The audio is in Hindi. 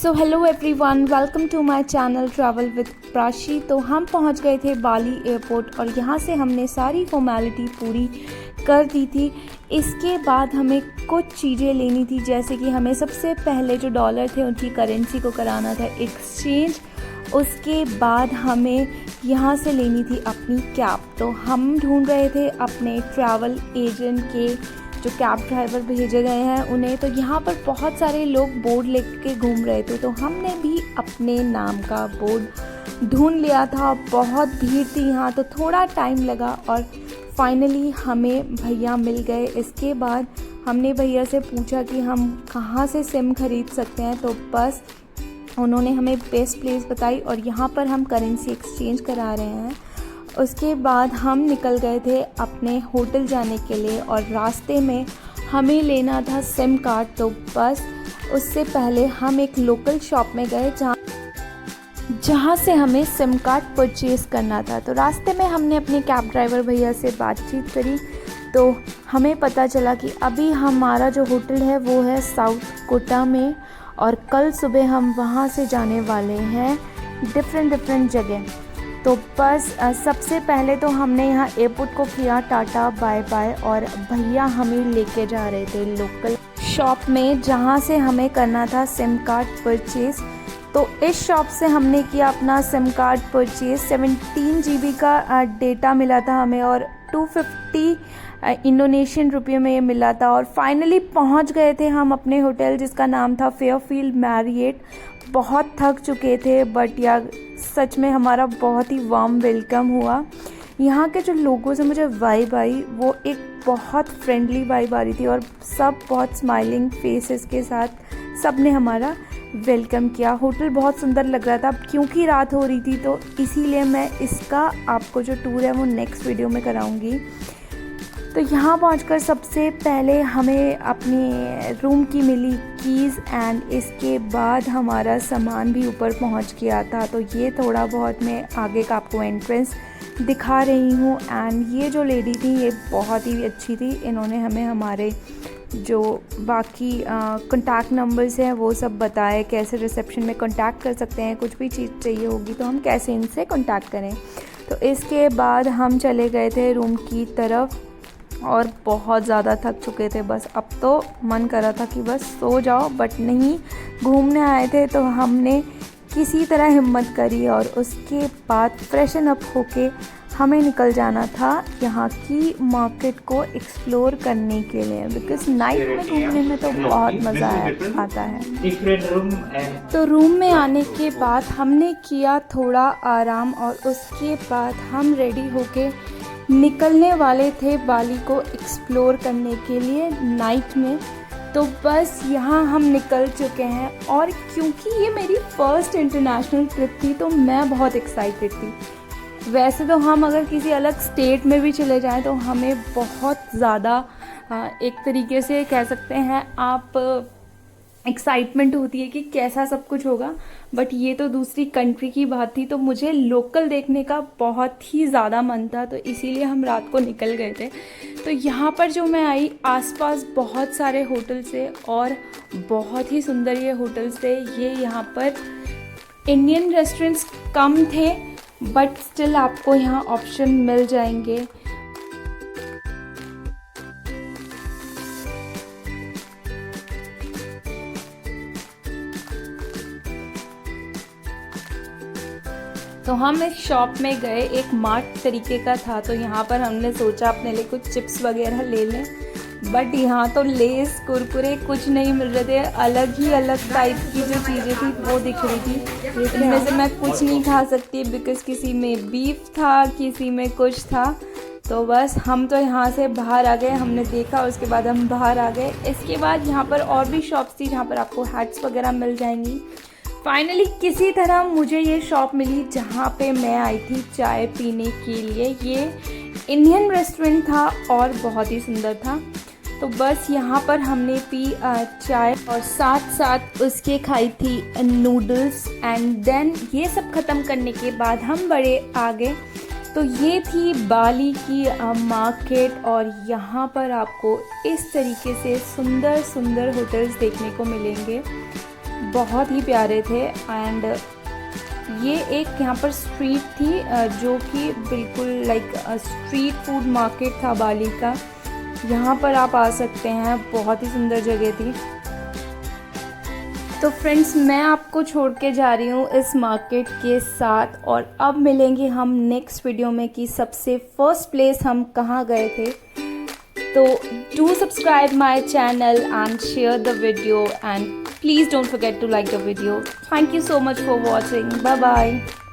So hello everyone, welcome to my channel travel with Prashi. तो हम पहुंच गए थे बाली एयरपोर्ट और यहाँ से हमने सारी फॉर्मेलिटी पूरी कर दी थी। इसके बाद हमें कुछ चीज़ें लेनी थी, जैसे कि हमें सबसे पहले जो डॉलर थे उनकी करेंसी को कराना था एक्सचेंज। उसके बाद हमें यहाँ से लेनी थी अपनी कैब। तो हम ढूंढ रहे थे अपने ट्रैवल एजेंट के जो कैब ड्राइवर भेजे गए हैं उन्हें। तो यहाँ पर बहुत सारे लोग बोर्ड लेके घूम रहे थे, तो हमने भी अपने नाम का बोर्ड ढूंढ लिया था। बहुत भीड़ थी यहाँ, तो थोड़ा टाइम लगा और फाइनली हमें भैया मिल गए। इसके बाद हमने भैया से पूछा कि हम कहाँ से सिम ख़रीद सकते हैं, तो बस उन्होंने हमें बेस्ट प्लेस बताई और यहाँ पर हम करेंसी एक्सचेंज करा रहे हैं। उसके बाद हम निकल गए थे अपने होटल जाने के लिए और रास्ते में हमें लेना था सिम कार्ड। तो बस उससे पहले हम एक लोकल शॉप में गए जहाँ से हमें सिम कार्ड परचेज़ करना था। तो रास्ते में हमने अपने कैब ड्राइवर भैया से बातचीत करी, तो हमें पता चला कि अभी हमारा जो होटल है वो है साउथ कोटा में और कल सुबह हम वहाँ से जाने वाले हैं डिफरेंट जगह। तो बस सबसे पहले तो हमने यहाँ एयरपोर्ट को किया टाटा बाय बाय और भैया हमें लेके जा रहे थे लोकल शॉप में जहाँ से हमें करना था सिम कार्ड परचेज़। तो इस शॉप से हमने किया अपना सिम कार्ड परचेज़। 17 GB का डेटा मिला था हमें और 250 इंडोनेशियन रुपये में ये मिला था। और फाइनली पहुंच गए थे हम अपने होटल जिसका नाम था फेयरफील्ड मैरियट। बहुत थक चुके थे बट यार सच में हमारा बहुत ही वार्म वेलकम हुआ। यहाँ के जो लोगों से मुझे वाइब आई वो एक बहुत फ्रेंडली वाइब आ रही थी और सब बहुत स्माइलिंग फेसेस के साथ सब ने हमारा वेलकम किया। होटल बहुत सुंदर लग रहा था, क्योंकि रात हो रही थी तो इसीलिए मैं इसका आपको जो टूर है वो नेक्स्ट वीडियो में कराऊंगी। तो यहाँ पहुंचकर सबसे पहले हमें अपने रूम की मिली कीज़ एंड इसके बाद हमारा सामान भी ऊपर पहुंच गया था। तो ये थोड़ा बहुत मैं आगे का आपको एंट्रेंस दिखा रही हूँ। एंड ये जो लेडी थी ये बहुत ही अच्छी थी। इन्होंने हमें हमारे जो बाकी कॉन्टैक्ट नंबर्स हैं वो सब बताए, कैसे रिसेप्शन में कॉन्टैक्ट कर सकते हैं, कुछ भी चीज़ चाहिए होगी तो हम कैसे इनसे कॉन्टैक्ट करें। तो इसके बाद हम चले गए थे रूम की तरफ और बहुत ज़्यादा थक चुके थे। बस अब तो मन कर रहा था कि बस सो जाओ, बट नहीं, घूमने आए थे तो हमने किसी तरह हिम्मत करी और उसके बाद फ्रेशन अप होके हमें निकल जाना था यहाँ की मार्केट को एक्सप्लोर करने के लिए, बिकॉज नाइट में घूमने में तो बहुत मज़ा आता है। तो रूम में आने के बाद हमने किया थोड़ा आराम और उसके बाद हम रेडी होके निकलने वाले थे बाली को एक्सप्लोर करने के लिए नाइट में। तो बस यहाँ हम निकल चुके हैं और क्योंकि ये मेरी फ़र्स्ट इंटरनेशनल ट्रिप थी तो मैं बहुत एक्साइटेड थी। वैसे तो हम अगर किसी अलग स्टेट में भी चले जाएं तो हमें बहुत ज़्यादा एक तरीके से कह सकते हैं आप एक्साइटमेंट होती है कि कैसा सब कुछ होगा, बट ये तो दूसरी कंट्री की बात थी तो मुझे लोकल देखने का बहुत ही ज़्यादा मन था, तो इसीलिए हम रात को निकल गए थे। तो यहाँ पर जो मैं आई आसपास बहुत सारे होटल्स थे और बहुत ही सुंदर ये होटल्स थे। ये यहाँ पर इंडियन रेस्टोरेंट्स कम थे बट स्टिल आपको यहाँ ऑप्शन मिल जाएंगे। तो हम इस शॉप में गए, एक मार्ट तरीके का था, तो यहाँ पर हमने सोचा अपने लिए कुछ चिप्स वगैरह ले लें, बट यहाँ तो लेस कुरकुरे कुछ नहीं मिल रहे थे। अलग ही अलग टाइप की जो चीज़ें थी वो दिख रही थी, इनमें से मैं कुछ नहीं खा सकती बिकॉज़ किसी में बीफ था, किसी में कुछ था। तो बस हम तो यहाँ से बाहर आ गए, हमने देखा उसके बाद हम बाहर आ गए। इसके बाद यहाँ पर और भी शॉप्स थी जहाँ पर आपको हैट्स वगैरह मिल जाएंगी। फाइनली किसी तरह मुझे ये शॉप मिली जहाँ पे मैं आई थी चाय पीने के लिए। ये इंडियन रेस्टोरेंट था और बहुत ही सुंदर था। तो बस यहाँ पर हमने पी चाय और साथ साथ उसके खाई थी नूडल्स एंड देन ये सब ख़त्म करने के बाद हम बड़े आ गए। तो ये थी बाली की मार्केट और यहाँ पर आपको इस तरीके से सुंदर सुंदर होटल्स देखने को मिलेंगे। बहुत ही प्यारे थे। एंड ये एक यहाँ पर स्ट्रीट थी जो कि बिल्कुल लाइक स्ट्रीट फूड मार्केट था बाली का। यहाँ पर आप आ सकते हैं, बहुत ही सुंदर जगह थी। तो फ्रेंड्स, मैं आपको छोड़ के जा रही हूँ इस मार्केट के साथ, और अब मिलेंगे हम नेक्स्ट वीडियो में कि सबसे फर्स्ट प्लेस हम कहाँ गए थे। तो do subscribe my channel and share the video, and please don't forget to like the video. Thank you so much for watching. Bye bye.